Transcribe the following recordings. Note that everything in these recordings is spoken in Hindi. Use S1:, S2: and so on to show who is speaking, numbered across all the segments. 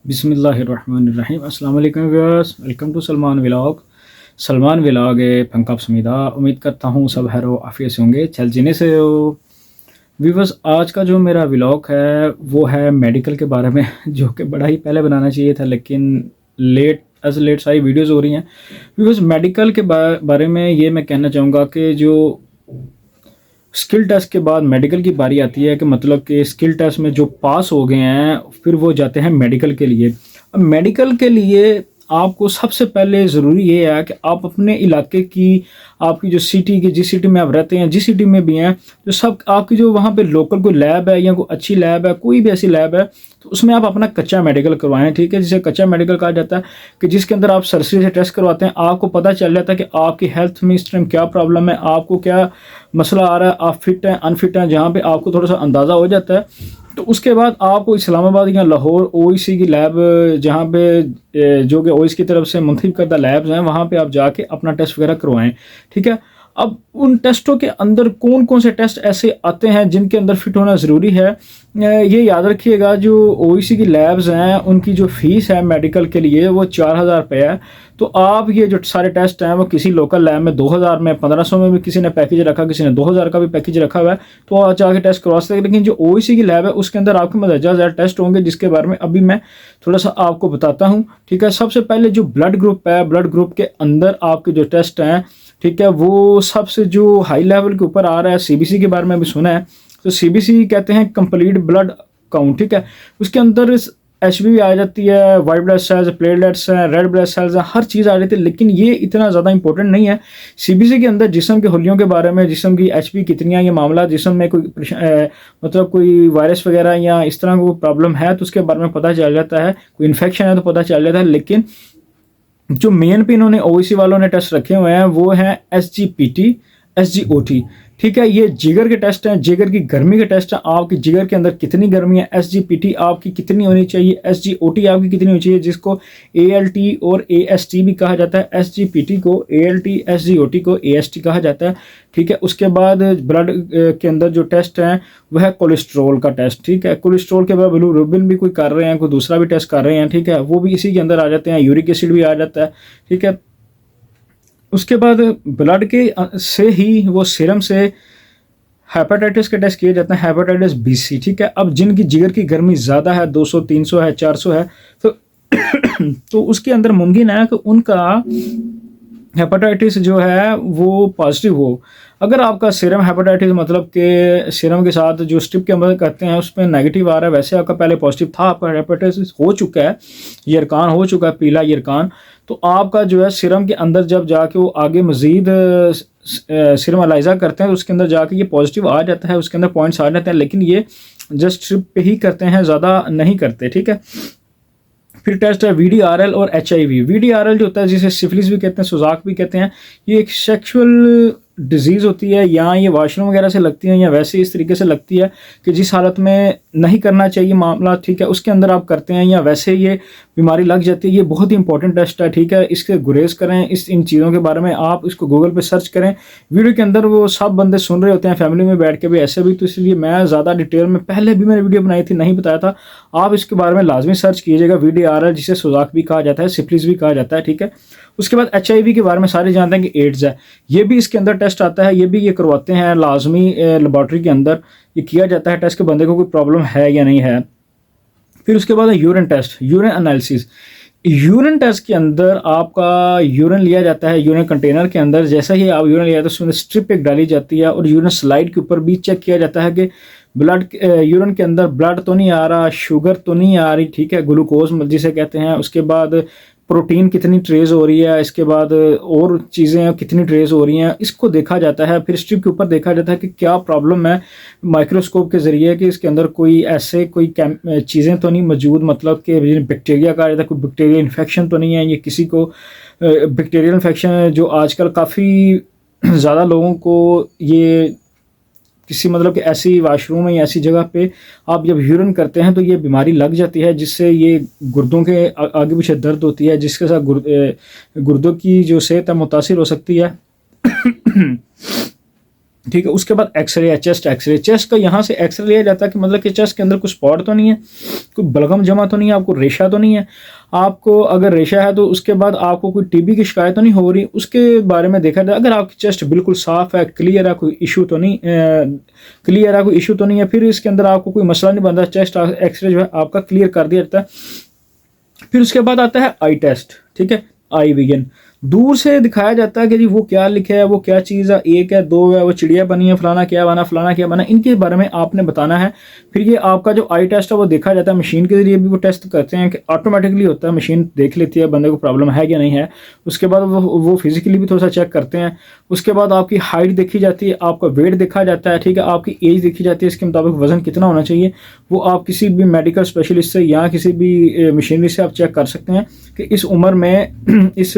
S1: बिस्मिल्लाहिर्रहमानिर्रहीम। अस्सलाम वालेकुम viewers, welcome to Salman vlog. Salman vlog पंकब समीदा। उम्मीद करता हूँ सब हैरो आफियत से होंगे। चल जीने से हो व्यूअर्स, आज का जो मेरा व्लॉग है वो है मेडिकल के बारे में जो कि बड़ा ही पहले बनाना चाहिए था, लेकिन लेट सारी वीडियोस हो रही हैं। व्यूअर्स, मेडिकल के बारे में ये मैं कहना चाहूँगा कि जो स्किल टेस्ट के बाद मेडिकल की बारी आती है कि मतलब कि स्किल टेस्ट में जो पास हो गए हैं फिर वो जाते हैं मेडिकल के लिए। अब मेडिकल के लिए आपको सबसे पहले ज़रूरी ये है कि आप अपने इलाके की, आपकी जो सिटी की, जिस सिटी में आप रहते हैं, जिस सिटी में भी हैं, जो सब आपकी जो वहाँ पे लोकल कोई लैब है या कोई अच्छी लैब है, कोई भी ऐसी लैब है, तो उसमें आप अपना कच्चा मेडिकल करवाएं। ठीक है, जिसे कच्चा मेडिकल कहा जाता है कि जिसके अंदर आप सरसरी से टेस्ट करवाते हैं, आपको पता चल जाता है कि आपकी हेल्थ में इस टाइम क्या प्रॉब्लम है, आपको क्या मसला आ रहा है, आप फिट हैं अनफिट हैं, जहाँ पे आपको थोड़ा सा अंदाज़ा हो जाता है। तो उसके बाद आपको इस्लामाबाद या लाहौर ओईसी की लैब, जहाँ पे जो कि ओईसी की तरफ से मुंतखब करदा लैब्स हैं, वहाँ पे आप जाके अपना टेस्ट वगैरह करवाएं। ठीक है, अब उन टेस्टों के अंदर कौन कौन से टेस्ट ऐसे आते हैं जिनके अंदर फिट होना ज़रूरी है, ये याद रखिएगा। जो ओईसी की लैब्स हैं उनकी जो फ़ीस है मेडिकल के लिए वो 4,000 रुपये है। तो आप ये जो सारे टेस्ट हैं वो किसी लोकल लैब में 2,000 में, 1,500 में भी किसी ने पैकेज रखा, किसी ने 2,000 का भी पैकेज रखा हुआ है, तो आप जाके टेस्ट करवा सकते हैं। लेकिन जो ओईसी की लैब है उसके अंदर आपके मदरजा ज़्यादा टेस्ट होंगे, जिसके बारे में अभी मैं थोड़ा सा आपको बताता हूँ। ठीक है, सबसे पहले जो ब्लड ग्रुप है, ब्लड ग्रुप के अंदर आपके जो टेस्ट हैं, ठीक है, वो सबसे जो हाई लेवल के ऊपर आ रहा है, सीबीसी के बारे में भी सुना है। तो सीबीसी कहते हैं कंप्लीट ब्लड काउंट। ठीक है, उसके अंदर एचबी आ जाती है, वाइट ब्लड सेल्स, प्लेटलेट्स हैं, रेड ब्लड सेल्स हैं, हर चीज़ आ जाती है। लेकिन ये इतना ज़्यादा इंपॉर्टेंट नहीं है। सीबीसी के अंदर जिस्म के हुलियों के बारे में, जिस्म की एचबी कितनी है, ये मामला, जिस्म में कोई मतलब कोई वायरस वगैरह या इस तरह की प्रॉब्लम है तो उसके बारे में पता चल जाता है, कोई इन्फेक्शन है तो पता चल जाता है। लेकिन जो मेन पे इन्होंने ओईसी वालों ने टेस्ट रखे हुए हैं वो हैं एसजीपीटी, एसजीओटी। ठीक है, ये जिगर के टेस्ट हैं, जिगर की गर्मी के टेस्ट हैं, आपकी जिगर के अंदर कितनी गर्मी है, एसजीपीटी आपकी कितनी होनी चाहिए, एसजीओटी आपकी कितनी होनी चाहिए, जिसको एएलटी और एएसटी भी कहा जाता है। एसजीपीटी को एएलटी, एसजीओटी को एएसटी कहा जाता है। ठीक है, उसके बाद ब्लड के अंदर जो टेस्ट हैं वह है कोलेस्ट्रोल का टेस्ट। ठीक है, कोलेस्ट्रोल के बाद बिलिरुबिन भी कोई कर रहे हैं, कोई दूसरा भी टेस्ट कर रहे हैं, ठीक है, वो भी इसी के अंदर आ जाते हैं। यूरिक एसिड भी आ जाता है। ठीक है, उसके बाद ब्लड के से ही वो सीरम से हेपेटाइटिस के टेस्ट किए जाते हैं, हेपेटाइटिस बीसी। ठीक है, अब जिनकी जिगर की गर्मी ज़्यादा है, 200, 300 है, 400 है, तो तो उसके अंदर मुमकिन है कि उनका हेपेटाइटिस जो है वो पॉजिटिव हो। अगर आपका सीरम हेपेटाइटिस मतलब कि सीरम के साथ जो स्ट्रिप के अंदर करते हैं उसमें नेगेटिव आ रहा है, वैसे आपका पहले पॉजिटिव था, आपका हेपेटाइटिस हो चुका है, यरकान हो चुका है, पीला यरकान, तो आपका जो है सीरम के अंदर जब जाके वो आगे मज़ीद सीरम एनालाइज़ा करते हैं तो उसके अंदर जाके ये पॉजिटिव आ जाता है, उसके अंदर पॉइंट्स आ जाते हैं, लेकिन ये जस्ट स्ट्रिप पे ही करते हैं, ज़्यादा नहीं करते। ठीक है, फिर टेस्ट है वीडीआरएल और एचआईवी। वीडीआरएल जो होता है जिसे सिफिलिस भी कहते हैं, सुजाक भी कहते हैं, ये एक सेक्सुअल डिजीज़ होती है, या ये वाशरूम वगैरह से लगती है या वैसे इस तरीके से लगती है कि जिस हालत में नहीं करना चाहिए मामला, ठीक है, उसके अंदर आप करते हैं या वैसे ये बीमारी लग जाती है। ये बहुत ही इंपॉर्टेंट टेस्ट है। ठीक है, इसके गुरेज करें, इन चीज़ों के बारे में आप इसको गूगल पे सर्च करें। वीडियो के अंदर वो सब बंदे सुन रहे होते हैं फैमिली में बैठ के भी, ऐसे भी, तो इसलिए मैं ज़्यादा डिटेल में पहले भी मैंने वीडियो बनाई थी, नहीं बताया था। आप इसके बारे में लाजमी सर्च कीजिएगा। वीडीआरएल जिसे सुजाक भी कहा जाता है, सिफिलिस भी कहा जाता है। ठीक है, उसके बाद एचआईवी के बारे में सारे जानते हैं कि एड्स है, ये भी इसके अंदर टेस्ट आता है, ये भी ये करवाते हैं लाजमी लेबॉर्ट्री के अंदर, ये किया जाता है टेस्ट के बंदे को कोई प्रॉब्लम है या नहीं है। फिर उसके बाद है urine test, urine analysis. Urine test के अंदर आपका यूरिन लिया जाता है, यूरिन कंटेनर के अंदर जैसा ही आप यूरिन लिया जाता है उसमें स्ट्रिप एक डाली जाती है और यूरिन स्लाइड के ऊपर भी चेक किया जाता है कि ब्लड, यूरिन के अंदर ब्लड तो नहीं आ रहा, शुगर तो नहीं आ रही, ठीक है, ग्लूकोज जिसे कहते हैं। उसके बाद प्रोटीन कितनी ट्रेस हो रही है, इसके बाद और चीज़ें कितनी ट्रेस हो रही हैं, इसको देखा जाता है। फिर स्ट्रिप के ऊपर देखा जाता है कि क्या प्रॉब्लम है माइक्रोस्कोप के ज़रिए, कि इसके अंदर कोई ऐसे कोई चीज़ें तो नहीं मौजूद, मतलब कि बैक्टीरिया का जाता है, कोई बैक्टीरियल इन्फेक्शन तो नहीं है। ये किसी को बैक्टीरियल इन्फेक्शन जो आजकल काफ़ी ज़्यादा लोगों को ये किसी मतलब कि ऐसी वाशरूम या ऐसी जगह पे आप जब यूरिन करते हैं तो ये बीमारी लग जाती है, जिससे ये गुर्दों के आगे पीछे दर्द होती है, जिसके साथ गुर्दों की जो सेहत है मुतासिर हो सकती है। ठीक है। उसके बाद एक्सरे है, चेस्ट एक्सरे। चेस्ट का यहाँ से एक्सरे लिया जाता है कि मतलब कि चेस्ट के अंदर कुछ स्पॉट तो नहीं है, कोई बलगम जमा तो नहीं है, आपको रेशा तो नहीं है। आपको अगर रेशा है तो उसके बाद आपको कोई टीबी की शिकायत तो नहीं हो रही, उसके बारे में देखा जाए। अगर आपकी चेस्ट बिल्कुल साफ़ है, क्लियर है, कोई इशू तो नहीं क्लियर है, कोई इशू तो नहीं है, फिर इसके अंदर आपको कोई मसला नहीं बनता, चेस्ट एक्सरे जो है आपका क्लियर कर दिया जाता है। फिर उसके बाद आता है आई टेस्ट, ठीक है, आई विजन। दूर से दिखाया जाता है कि जी वो क्या लिखा है, वो क्या चीज़ है, एक है, दो है, वो चिड़िया बनी है, फलाना क्या बना, फलाना क्या बना, इनके बारे में आपने बताना है। फिर ये आपका जो आई टेस्ट है वो देखा जाता है, मशीन के जरिए भी वो टेस्ट करते हैं कि ऑटोमेटिकली होता है, मशीन देख लेती है बंदे को प्रॉब्लम है या नहीं है। उसके बाद वो फिजिकली भी थोड़ा सा चेक करते हैं। उसके बाद आपकी हाइट देखी जाती है, आपका वेट देखा जाता है, ठीक है, आपकी एज देखी जाती है, इसके मुताबिक वजन कितना होना चाहिए वो आप किसी भी मेडिकल स्पेशलिस्ट से या किसी भी मशीनरी से आप चेक कर सकते हैं कि इस उम्र में इस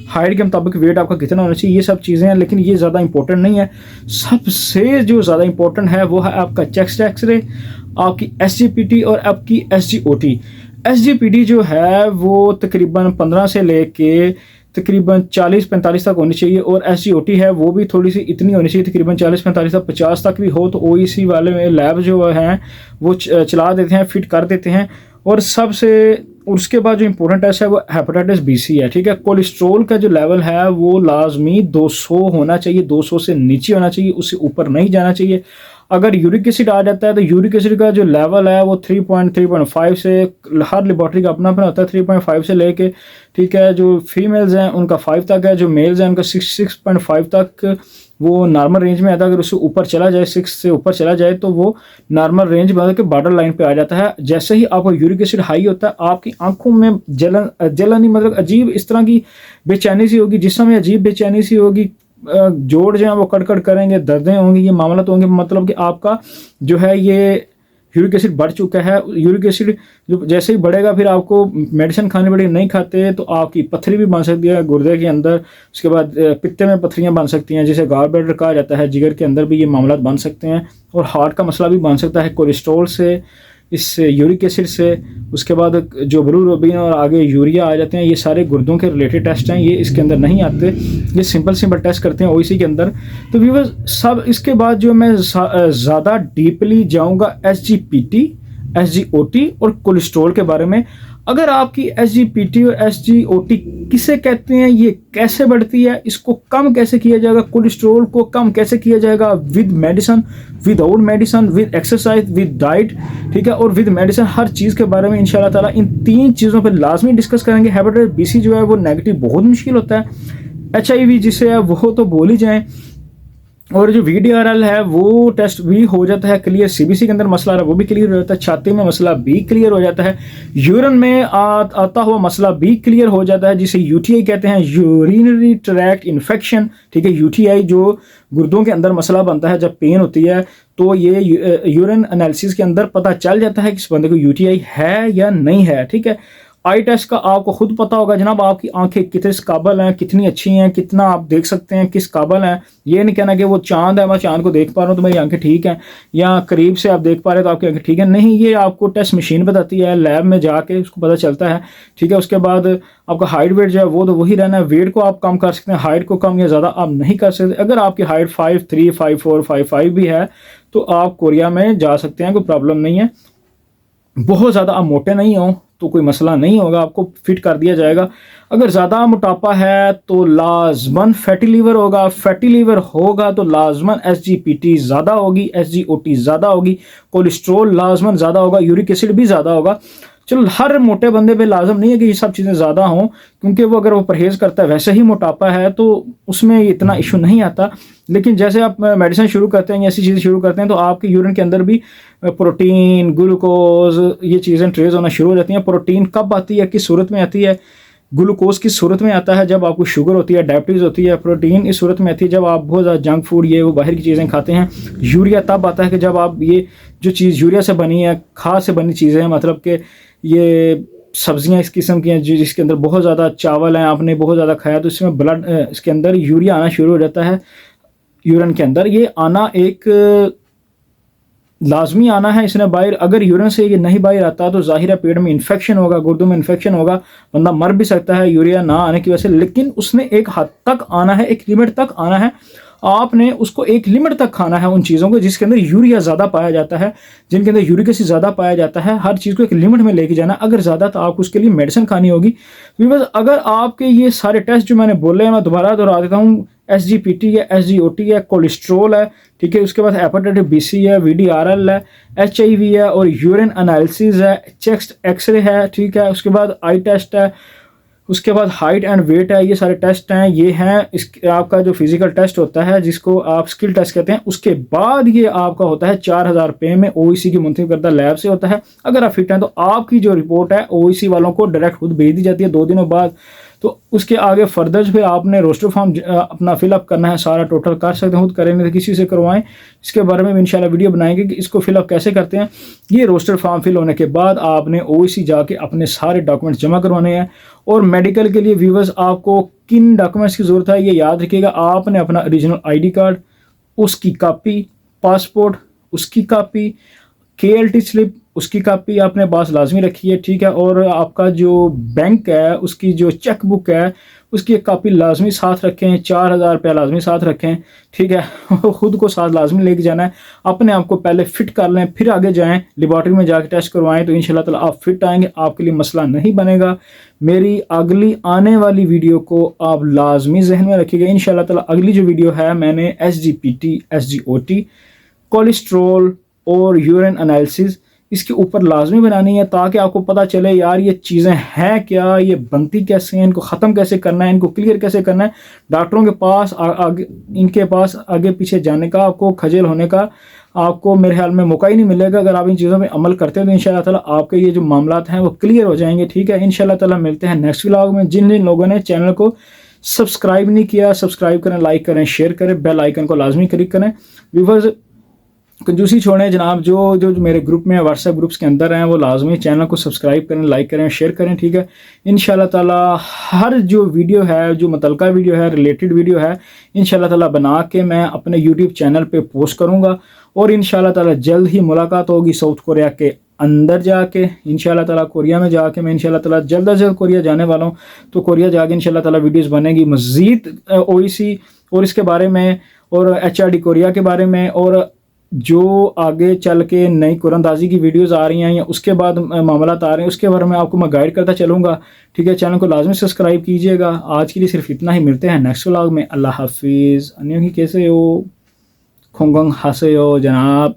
S1: हाइट के मुताबिक वेट आपका कितना होना चाहिए। ये सब चीज़ें हैं, लेकिन ये ज़्यादा इंपॉर्टेंट नहीं है। सबसे जो ज़्यादा इंपॉर्टेंट है वो है आपका चेस्ट एक्सरे, आपकी SGPT और आपकी SGOT। SGPT जो है वो तकरीबन 15 से लेके तकरीबन 40-45 तक होनी चाहिए, और SGOT है वो भी थोड़ी सी इतनी होनी चाहिए, तकरीबन 40-45 तक, 50 तक भी हो तो OEC वाले में लैब जो हैं वो चला देते हैं, फिट कर देते हैं। और उसके बाद जो इंपॉर्टेंट टेस्ट है वो हेपेटाइटिस BC है, ठीक है। कोलेस्ट्रोल का जो लेवल है वो लाजमी 200 होना चाहिए, 200 से नीचे होना चाहिए, उससे ऊपर नहीं जाना चाहिए। अगर यूरिक एसिड आ जाता है तो यूरिक एसिड का जो लेवल है वो 3.5 से, हर लेबॉर्ट्री का अपना अपना होता है, 3.5 से लेके, ठीक है, जो फीमेल्स हैं उनका 5 तक है, जो मेल्स हैं उनका 6.5 तक वो नॉर्मल रेंज में आता है। अगर उससे ऊपर चला जाए, 6 से ऊपर चला जाए तो वो नॉर्मल रेंज मतलब कि बॉर्डर लाइन पे आ जाता है। जैसे ही आपका यूरिक एसिड हाई होता है, आपकी आंखों में जलन ही मतलब अजीब इस तरह की बेचैनी सी होगी, जिस समय अजीब बेचैनी सी होगी, जोड़ जो है वो कड़कड़ करेंगे, दर्दें होंगी, ये मामला तो होंगे, मतलब कि आपका जो है ये यूरिक एसिड बढ़ चुका है। यूरिक एसिड जो जैसे ही बढ़ेगा फिर आपको मेडिसिन खानी पड़ेगी, नहीं खाते तो आपकी पथरी भी बन सकती है गुर्दे के अंदर। उसके बाद पित्ते में पथरियां बन सकती हैं, जिसे गॉल ब्लैडर कहा जाता है। जिगर के अंदर भी ये मामला बन सकते हैं, और हार्ट का मसला भी बन सकता है कोलेस्ट्रॉल से, इस यूरिक एसिड से। उसके बाद जो बिलिरुबिन और आगे यूरिया आ जाते हैं, ये सारे गुर्दों के रिलेटेड टेस्ट हैं, ये इसके अंदर नहीं आते, ये सिंपल टेस्ट करते हैं OEC के अंदर। तो व्यूअर्स सब, इसके बाद जो मैं ज़्यादा डीपली जाऊंगा SGPT, SGOT और कोलेस्ट्रॉल के बारे में। अगर आपकी SGPT और SGOT किसे कहते हैं, ये कैसे बढ़ती है, इसको कम कैसे किया जाएगा, कोलेस्ट्रॉल को कम कैसे किया जाएगा, with medicine, without medicine, with exercise, with diet, ठीक है, और विद मेडिसिन, हर चीज़ के बारे में इंशाल्लाह ताला इन 3 चीज़ों पर लाजमी डिस्कस करेंगे। हेपेटाइटिस BC जो है वो नेगेटिव बहुत मुश्किल होता है। HIV जिसे है वो तो बोल ही जाएँ, और जो VDRL है वो टेस्ट भी हो जाता है क्लियर। CBC के अंदर मसला है वो भी क्लियर हो जाता है, छाती में मसला भी क्लियर हो जाता है, यूरिन में आता हुआ मसला भी क्लियर हो जाता है, जिसे UTI कहते हैं, यूरिनरी ट्रैक्ट इन्फेक्शन, ठीक है। UTI जो गुर्दों के अंदर मसला बनता है, जब पेन होती है तो ये यूरिन एनालिसिस के अंदर पता चल जाता है कि इस बंदे को UTI है या नहीं है, ठीक है। आई टेस्ट का आपको खुद पता होगा जनाब, आपकी आंखें कितने काबल हैं, कितनी अच्छी हैं, कितना आप देख सकते हैं, किस काबल हैं। ये नहीं कहना कि वो चांद है, मैं चांद को देख पा रहा हूँ तो मेरी आंखें ठीक हैं, या करीब से आप देख पा रहे हो तो आपकी आंखें ठीक है, नहीं, ये आपको टेस्ट मशीन बताती है, लैब में जाके उसको पता चलता है, ठीक है। उसके बाद आपका हाइट वेट जो है वो तो वही रहना है, वेट को आप कम कर सकते हैं, हाइट को कम या ज़्यादा आप नहीं कर सकते। अगर आपकी हाइट 5'3", 5'4", 5'5" भी है तो आप कोरिया में जा सकते हैं, कोई प्रॉब्लम नहीं है। बहुत ज़्यादा आप मोटे नहीं हो तो कोई मसला नहीं होगा, आपको फिट कर दिया जाएगा। अगर ज़्यादा मोटापा है तो लाजमन फैटी लीवर होगा, फैटी लीवर होगा तो लाजमन SGPT ज़्यादा होगी, SGOT ज़्यादा होगी, कोलेस्ट्रोल लाजमन ज़्यादा होगा, यूरिक एसिड भी ज़्यादा होगा। चलो हर मोटे बंदे पे लाजम नहीं है कि ये सब चीज़ें ज़्यादा हों, क्योंकि वो अगर वो परहेज़ करता है वैसे ही मोटापा है तो उसमें इतना इशू नहीं आता। लेकिन जैसे आप मेडिसिन शुरू करते हैं, ऐसी चीज़ें शुरू करते हैं, तो आपके यूरिन के अंदर भी प्रोटीन, ग्लूकोज, ये चीज़ें ट्रेस होना शुरू हो जाती हैं। प्रोटीन कब आती है, किस सूरत में आती है, ग्लूकोज की सूरत में आता है जब आपको शुगर होती है, डायबिटीज़ होती है। प्रोटीन इस सूरत में आती है जब आप बहुत ज़्यादा जंक फूड, ये वो बाहर की चीज़ें खाते हैं। यूरिया तब आता है कि जब आप ये जो चीज़ यूरिया से बनी है, खाद से बनी चीज़ें हैं, मतलब कि ये सब्जियां इस किस्म की हैं जिसके अंदर बहुत ज़्यादा चावल हैं, आपने बहुत ज़्यादा खाया तो इसमें ब्लड, इसके अंदर यूरिया आना शुरू हो जाता है यूरिन के अंदर। ये आना एक लाजमी आना है इसने बाहर। अगर यूरिन से ये नहीं बाहर आता तो जाहिर है पेट में इन्फेक्शन होगा, गुर्दों में इन्फेक्शन होगा, बंदा मर भी सकता है यूरिया ना आने की वजह से। लेकिन उसने एक हद तक आना है, एक लिमिट तक आना है। आपने उसको एक लिमिट तक खाना है उन चीज़ों को जिसके अंदर यूरिया ज़्यादा पाया जाता है, जिनके अंदर यूरिक एसिड ज़्यादा पाया जाता है। हर चीज़ को एक लिमिट में लेके जाना, अगर ज़्यादा तो आपको उसके लिए मेडिसिन खानी होगी। बिकॉज अगर आपके ये सारे टेस्ट जो मैंने बोले हैं, मैं दोबारा दोहरा देता हूँ, SGPT है, SGOT है, कोलेस्ट्रोल है, ठीक है, उसके बाद हेपेटाइटिस BC है, VDRL है, HIV है और यूरिन एनालिसिस है, चेस्ट एक्सरे है, ठीक है, उसके बाद आई टेस्ट है, उसके बाद हाइट एंड वेट है। ये सारे टेस्ट हैं, ये हैं इस आपका जो फिजिकल टेस्ट होता है जिसको आप स्किल टेस्ट कहते हैं। उसके बाद ये आपका होता है 4000 रुपये में, OEC की मुंतखब करदा लैब से होता है। अगर आप फिट हैं तो आपकी जो रिपोर्ट है OEC वालों को डायरेक्ट खुद भेज दी जाती है 2 दिनों बाद। तो उसके आगे फर्दर फिर आपने रोस्टर फॉर्म अपना फिलअप करना है, सारा टोटल कर सकते हैं, खुद करेंगे तो किसी से करवाएं। इसके बारे में इंशाल्लाह वीडियो बनाएंगे कि इसको फिलअप कैसे करते हैं। ये रोस्टर फॉर्म फिल होने के बाद आपने OEC जाके अपने सारे डॉक्यूमेंट्स जमा करवाने हैं। और मेडिकल के लिए व्यूवर्स आपको किन डॉक्यूमेंट्स की ज़रूरत है ये याद रखिएगा। आपने अपना ओरिजिनल ID कार्ड, उसकी कापी, पासपोर्ट उसकी कापी, KLT स्लिप उसकी कापी आपने पास लाजमी रखी है, ठीक है। और आपका जो बैंक है उसकी जो चेक बुक है उसकी एक कापी लाजमी साथ रखें, 4000 रुपया लाजमी साथ रखें, ठीक है। खुद को साथ लाजमी लेके जाना है। अपने आप को पहले फिट कर लें, फिर आगे जाएं, लेबॉर्ट्री में जाके टेस्ट करवाएं, तो इंशाल्लाह ताला आप फिट आएंगे, आपके लिए मसला नहीं बनेगा। मेरी अगली आने वाली वीडियो को आप लाजमी जहन में रखिएगा। इंशाल्लाह ताला अगली जो वीडियो है मैंने SGPT, SGOT, कोलेस्ट्रोल और यूरिन एनालिसिस इसके ऊपर लाजमी बनानी है, ताकि आपको पता चले यार ये चीज़ें हैं क्या, ये बनती कैसे हैं, इनको ख़त्म कैसे करना है, इनको क्लियर कैसे करना है। डॉक्टरों के पास आगे, इनके पास आगे पीछे जाने का, आपको खजल होने का आपको मेरे ख्याल में मौका ही नहीं मिलेगा। अगर आप इन चीज़ों में अमल करते हैं तो इंशाल्लाह ताला आपके ये जो मामलात हैं वो क्लियर हो जाएंगे, ठीक है। इंशाल्लाह ताला मिलते हैं नेक्स्ट व्लॉग में। जिन जिन लोगों ने चैनल को सब्सक्राइब नहीं किया, सब्सक्राइब करें, लाइक करें, शेयर करें, बेल आइकन को लाजमी क्लिक करें। व्यूअर्स कंजूसी छोड़ें जनाब, जो जो मेरे ग्रुप में व्हाट्सएप ग्रुप्स के अंदर हैं वो लाजमी चैनल को सब्सक्राइब करें, लाइक करें, शेयर करें, ठीक है। इंशाल्लाह ताला हर जो वीडियो है, जो मुतलका वीडियो है, रिलेटेड वीडियो है, इंशाल्लाह ताला बना के मैं अपने यूट्यूब चैनल पे पोस्ट करूँगा। और इंशाल्लाह ताला जल्द ही मुलाकात होगी साउथ कोरिया के अंदर जाके। इंशाल्लाह ताला कोरिया में जाके मैं इंशाल्लाह ताला जल्द अज जल्द कोरिया जाने वाला हूँ, तो कोरिया जाके इंशाल्लाह ताला वीडियोज़ बनेगी मज़ीद OEC और इसके बारे में, और HRD कोरिया के बारे में, और जो आगे चल के नई कुरानदाजी की वीडियोस आ रही हैं या उसके बाद मामलात आ रहे हैं उसके बारे में आपको मैं गाइड करता चलूँगा, ठीक है। चैनल को लाजमी सब्सक्राइब कीजिएगा। आज के लिए सिर्फ इतना ही, मिलते हैं नेक्स्ट व्लॉग में। अल्लाह हाफिज़। अन्यों की कैसे हो, खोंगोंग हासे हो जनाब।